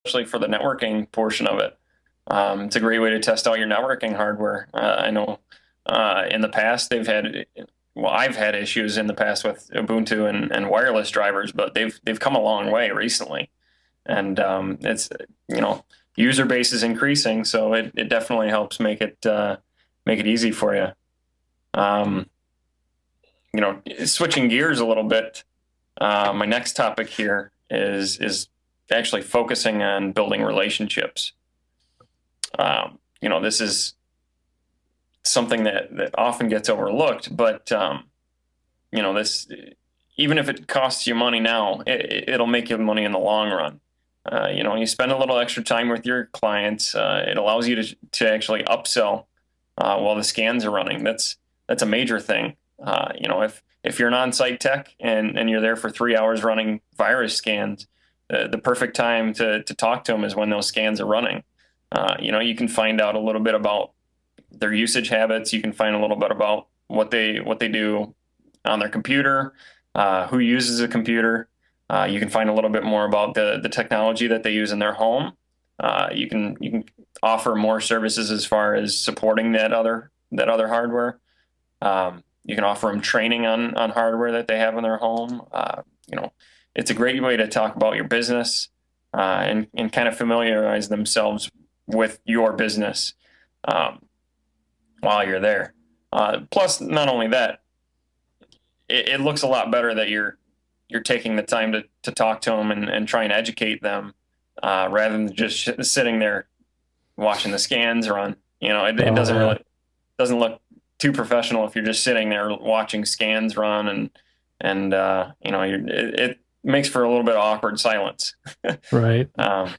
especially for the networking portion of it. It's a great way to test out your networking hardware. I know in the past I've had issues in the past with Ubuntu and wireless drivers, but they've come a long way recently, and it's user base is increasing, so it definitely helps make it easy for you. Um, Switching gears a little bit, my next topic here is actually focusing on building relationships. This is something that often gets overlooked, but this, even if it costs you money now, it'll make you money in the long run. You spend a little extra time with your clients. It allows you to actually upsell while the scans are running. That's a major thing. If you're an on-site tech and you're there for 3 hours running virus scans, the perfect time to talk to them is when those scans are running. You can find out a little bit about their usage habits. You can find a little bit about what they do on their computer, who uses a computer. You can find a little bit more about the technology that they use in their home. You can offer more services as far as supporting that other hardware. You can offer them training on hardware that they have in their home. It's a great way to talk about your business and kind of familiarize themselves with your business while you're there. Plus, not only that, it looks a lot better that you're taking the time to talk to them and try and educate them rather than just sitting there watching the scans run. It doesn't look too professional if you're just sitting there watching scans run and it makes for a little bit of awkward silence. Right.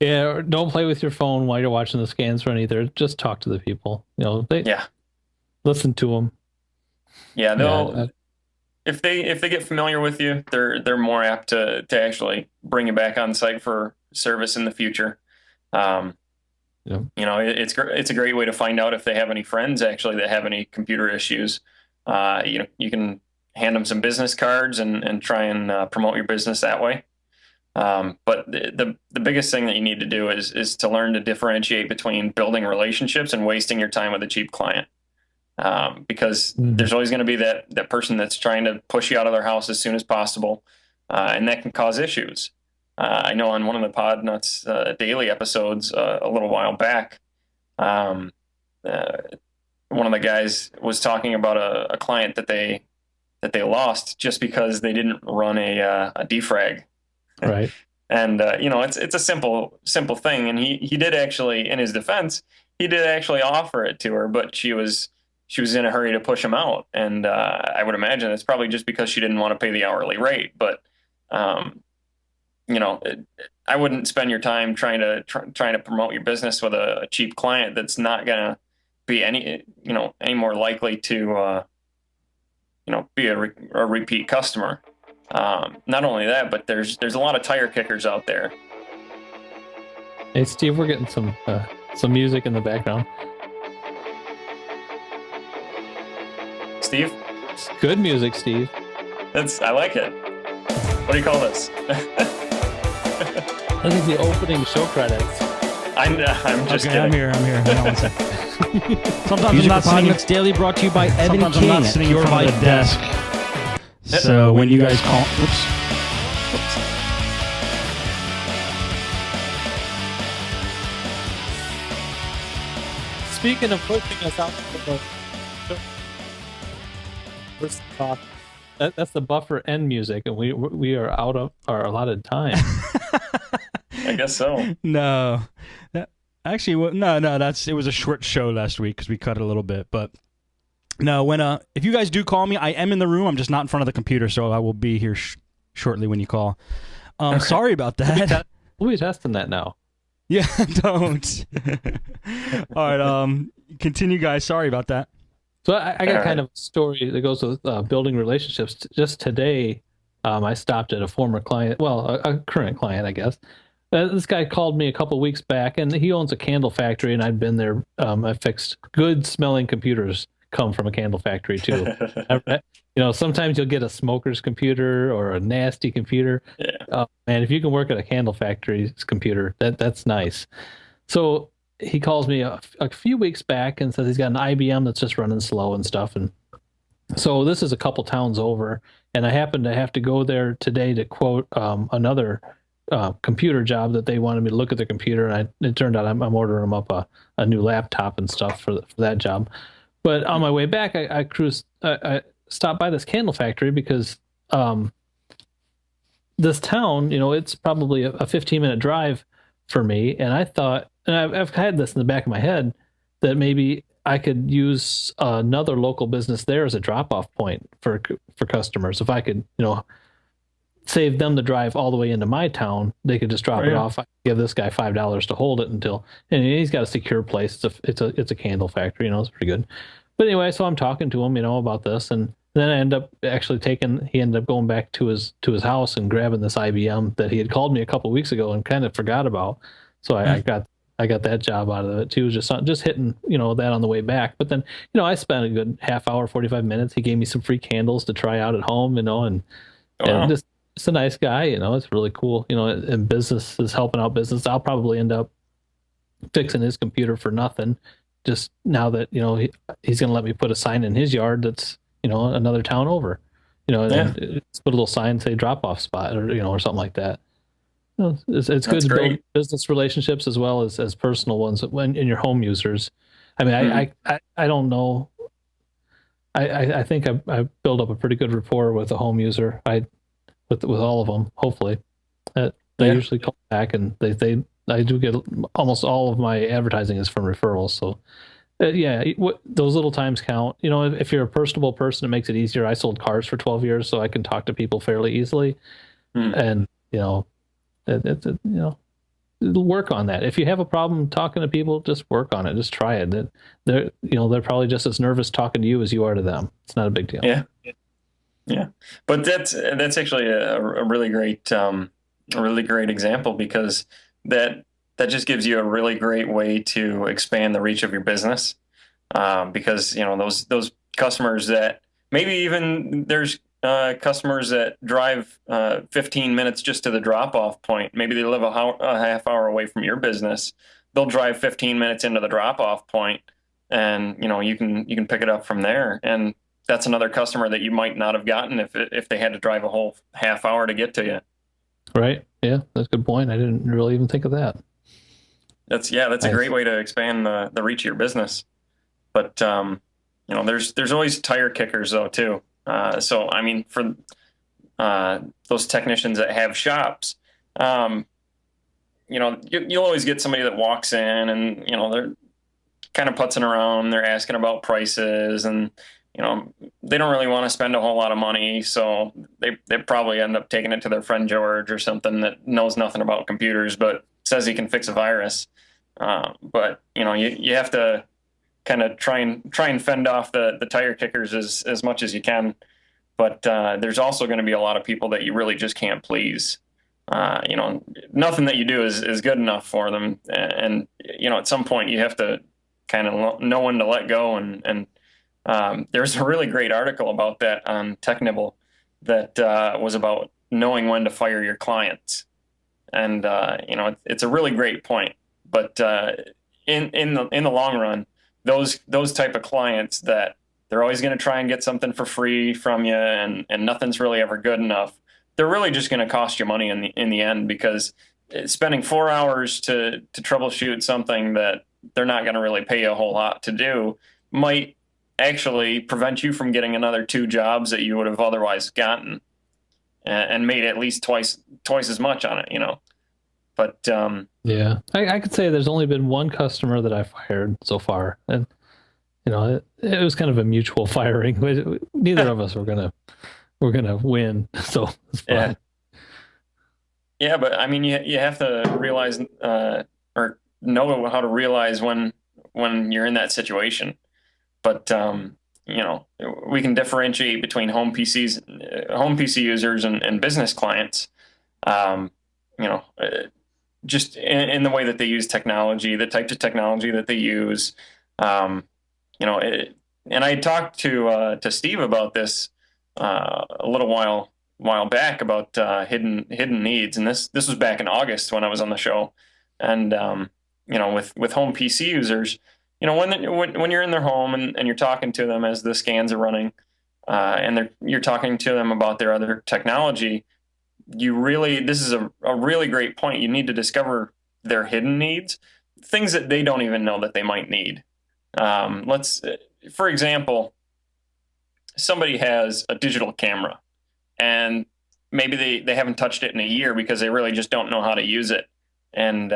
Yeah. Don't play with your phone while you're watching the scans run either. Just talk to the people. Listen to them. Yeah. If they get familiar with you, they're more apt to actually bring you back on site for service in the future. It's a great way to find out if they have any friends actually that have any computer issues. You can hand them some business cards and try and promote your business that way. But the biggest thing that you need to do is to learn to differentiate between building relationships and wasting your time with a cheap client. Because there's always going to be that person that's trying to push you out of their house as soon as possible, and that can cause issues. I know on one of the Podnutz daily episodes a little while back, one of the guys was talking about a client that they lost just because they didn't run a defrag. Right. And it's a simple thing, and he did actually, in his defense, he did actually offer it to her, but she was in a hurry to push him out, and I would imagine it's probably just because she didn't want to pay the hourly rate. But I wouldn't spend your time trying to promote your business with a cheap client that's not gonna be any more likely to be a repeat customer. Not only that, but there's a lot of tire kickers out there. Hey Steve, we're getting some music in the background. Steve? Good music, Steve. I like it. What do you call this? I think the opening show credits. I'm just okay, kidding. I'm here. Hang on one second. Sometimes Music I'm not for sitting. Podnutz Daily brought to you by Evan Sometimes King I'm not at sitting in Pure front of Vibe. the desk. So when you guys call, oops. Speaking of pushing us out, that's the buffer end music, and we are out of our allotted time. I guess so. No, actually, no. It was a short show last week because we cut it a little bit. But no, if you guys do call me, I am in the room. I'm just not in front of the computer, so I will be here shortly when you call. Sorry about that. We'll be testing that now. Yeah, don't. All right, continue, guys. Sorry about that. So I got kind of a story that goes with building relationships. Just today, I stopped at a former client, a current client, I guess. This guy called me a couple weeks back, and he owns a candle factory, and I'd been there. I fixed good-smelling computers, come from a candle factory too. Sometimes you'll get a smoker's computer or a nasty computer. Yeah. Oh, man, if you can work at a candle factory's computer, that's nice. So he calls me a few weeks back and says he's got an IBM that's just running slow and stuff. And so this is a couple towns over, and I happen to have to go there today to quote another computer job that they wanted me to look at their computer, and it turned out I'm ordering them up a new laptop and stuff for that job. But on my way back, I stopped by this candle factory because this town, it's probably a 15-minute drive for me, and I thought, and I've had this in the back of my head, that maybe I could use another local business there as a drop-off point for customers. If I could, save them the drive all the way into my town, they could just drop it off. I give this guy $5 to hold it until, and he's got a secure place. It's a candle factory, it's pretty good. But anyway, so I'm talking to him, about this, and then I end up actually he ended up going back to his house and grabbing this IBM that he had called me a couple of weeks ago and kind of forgot about. So I got that job out of it too, just hitting, that on the way back. But then, I spent a good half hour, 45 minutes. He gave me some free candles to try out at home, and just a nice guy, it's really cool, and business is helping out business. I'll probably end up fixing his computer for nothing. Just now that, he's going to let me put a sign in his yard that's, another town over, and put a little sign, say drop off spot or something like that. It's good to build business relationships as well as personal ones when in your home users. I mean, I don't know. I think I built up a pretty good rapport with a home user. With all of them, hopefully. They usually call back, and I do get almost all of my advertising is from referrals. So those little times count. If you're a personable person, it makes it easier. I sold cars for 12 years, so I can talk to people fairly easily, and work on that. If you have a problem talking to people, just work on it. Just try it. They're probably just as nervous talking to you as you are to them. It's not a big deal. Yeah. Yeah, but that's actually a really great example, because that just gives you a really great way to expand the reach of your business. Because those customers that maybe even there's customers that drive 15 minutes just to the drop off point. Maybe they live a half hour away from your business. They'll drive 15 minutes into the drop off point, and you can pick it up from there. And that's another customer that you might not have gotten if they had to drive a whole half hour to get to you. Right. Yeah, that's a good point. I didn't really even think of that. That's a great way to expand the reach of your business. But there's always tire kickers though too. So I mean, for those technicians that have shops, you'll always get somebody that walks in and they're kind of putzing around. They're asking about prices, and they don't really want to spend a whole lot of money, so they probably end up taking it to their friend George or something that knows nothing about computers but says he can fix a virus. But you have to kind of try and fend off the tire kickers as much as you can. But there's also going to be a lot of people that you really just can't please. Nothing that you do is good enough for them, and at some point you have to kind of know when to let go. And there's a really great article about that on TechNibble that was about knowing when to fire your clients. And it's a really great point. But in the long run, those type of clients that they're always going to try and get something for free from you, and nothing's really ever good enough, they're really just going to cost you money in the end, because spending 4 hours to troubleshoot something that they're not going to really pay you a whole lot to do might actually prevent you from getting another 2 jobs that you would have otherwise gotten, and made at least twice as much on it. But yeah, I could say there's only been one customer that I fired so far, and it was kind of a mutual firing. Neither of us were gonna win, so it's fine. Yeah, but I mean, you have to realize or know how to realize when you're in that situation. But we can differentiate between home PC users and business clients. Just in the way that they use technology, the types of technology that they use. And I talked to Steve about this a little while back about hidden needs, and this was back in August when I was on the show. And with home PC users, when you're in their home and you're talking to them as the scans are running, and you're talking to them about their other technology, this is a really great point. You need to discover their hidden needs, things that they don't even know that they might need. For example, somebody has a digital camera and maybe they haven't touched it in a year because they really just don't know how to use it. And,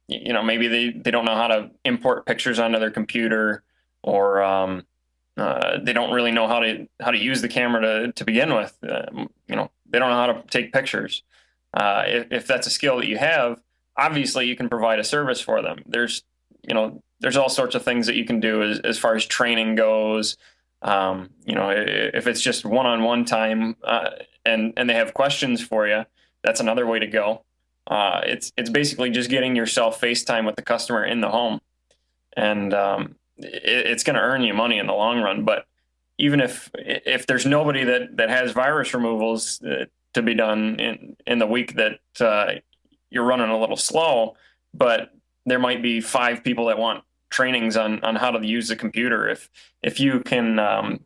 maybe they don't know how to import pictures onto their computer, or they don't really know how to use the camera to begin with. They don't know how to take pictures. If that's a skill that you have, obviously you can provide a service for them. There's all sorts of things that you can do as far as training goes. If it's just one-on-one time, and they have questions for you, that's another way to go. It's basically just getting yourself FaceTime with the customer in the home, and it's going to earn you money in the long run. But even if there's nobody that has virus removals to be done in the week that you're running a little slow, but there might be 5 people that want trainings on how to use the computer. If you can, I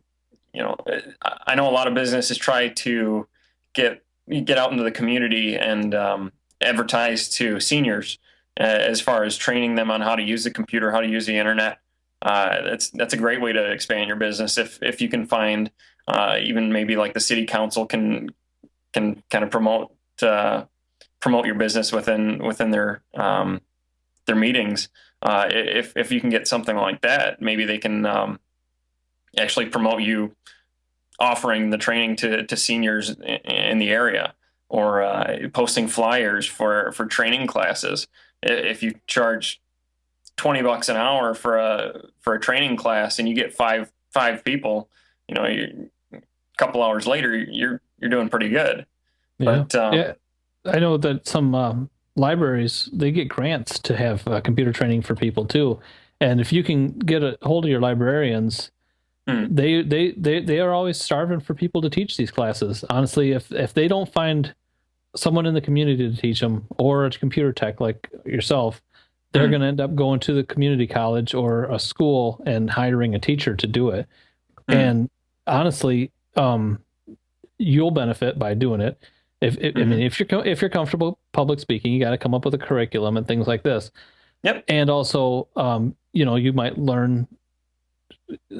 know a lot of businesses try to get out into the community and advertise to seniors as far as training them on how to use the computer, how to use the internet. That's a great way to expand your business if you can find even maybe like the city council can kind of promote your business within their meetings. If you can get something like that, maybe they can actually promote you offering the training to seniors in the area, or posting flyers for training classes. If you charge $20 an hour for a training class and you get five people, a couple hours later you're doing pretty good. Yeah. But Yeah. I know that some libraries, they get grants to have computer training for people too. And if you can get a hold of your librarians, hmm, they are always starving for people to teach these classes. Honestly, if they don't find someone in the community to teach them, or a computer tech like yourself, they're hmm, going to end up going to the community college or a school and hiring a teacher to do it. hmm, And honestly, you'll benefit by doing it. I mean, hmm. if you're comfortable public speaking, you got to come up with a curriculum and things like this. Yep. And also, you might learn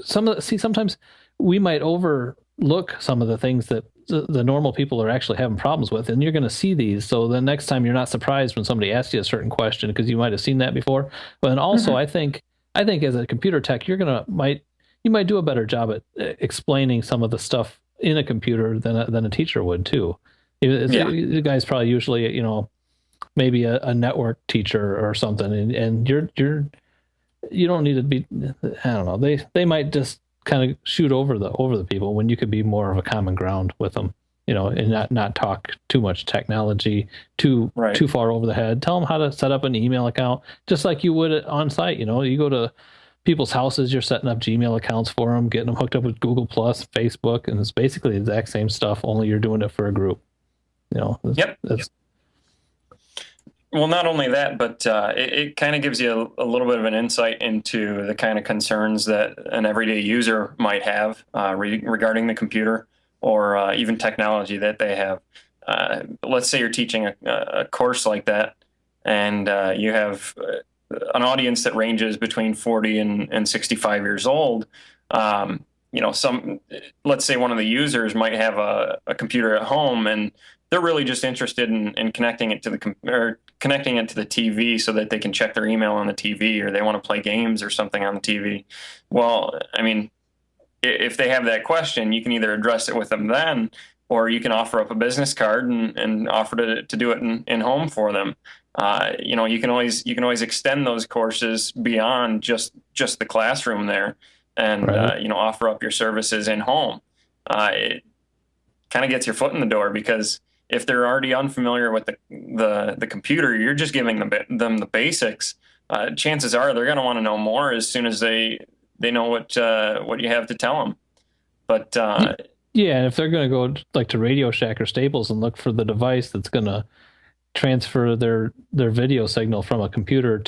sometimes we might overlook some of the things that the normal people are actually having problems with, and you're going to see these. So the next time you're not surprised when somebody asks you a certain question because you might have seen that before. But then also, Hmm. I think as a computer tech, you might do a better job at explaining some of the stuff in a computer than a teacher would too. Yeah. The guy's probably usually maybe a network teacher or something, and you don't need to be. I don't know. They might just kind of shoot over the people when you could be more of a common ground with them, and not talk too much technology Right. too far over the head. Tell them how to set up an email account, just like you would on site. You go to people's houses, you're setting up Gmail accounts for them, getting them hooked up with Google Plus, Facebook, and it's basically the exact same stuff. Only you're doing it for a group. Yep. That's Well, not only that, but it kind of gives you a little bit of an insight into the kind of concerns that an everyday user might have regarding the computer, or even technology that they have. Let's say you're teaching a course like that, and you have an audience that ranges between 40 and 65 years old. Let's say one of the users might have a computer at home, and they're really just interested in connecting it to connecting it to the TV so that they can check their email on the TV, or they want to play games or something on the TV. Well, I mean, if they have that question, you can either address it with them then, or you can offer up a business card and offer to do it in home for them. You can always extend those courses beyond just the classroom there, and right. offer up your services in home. It kind of gets your foot in the door, because if they're already unfamiliar with the computer, you're just giving them the basics. Chances are they're going to want to know more as soon as they know what you have to tell them. But Yeah, and if they're going to go like to Radio Shack or Staples and look for the device that's going to transfer their video signal from a computer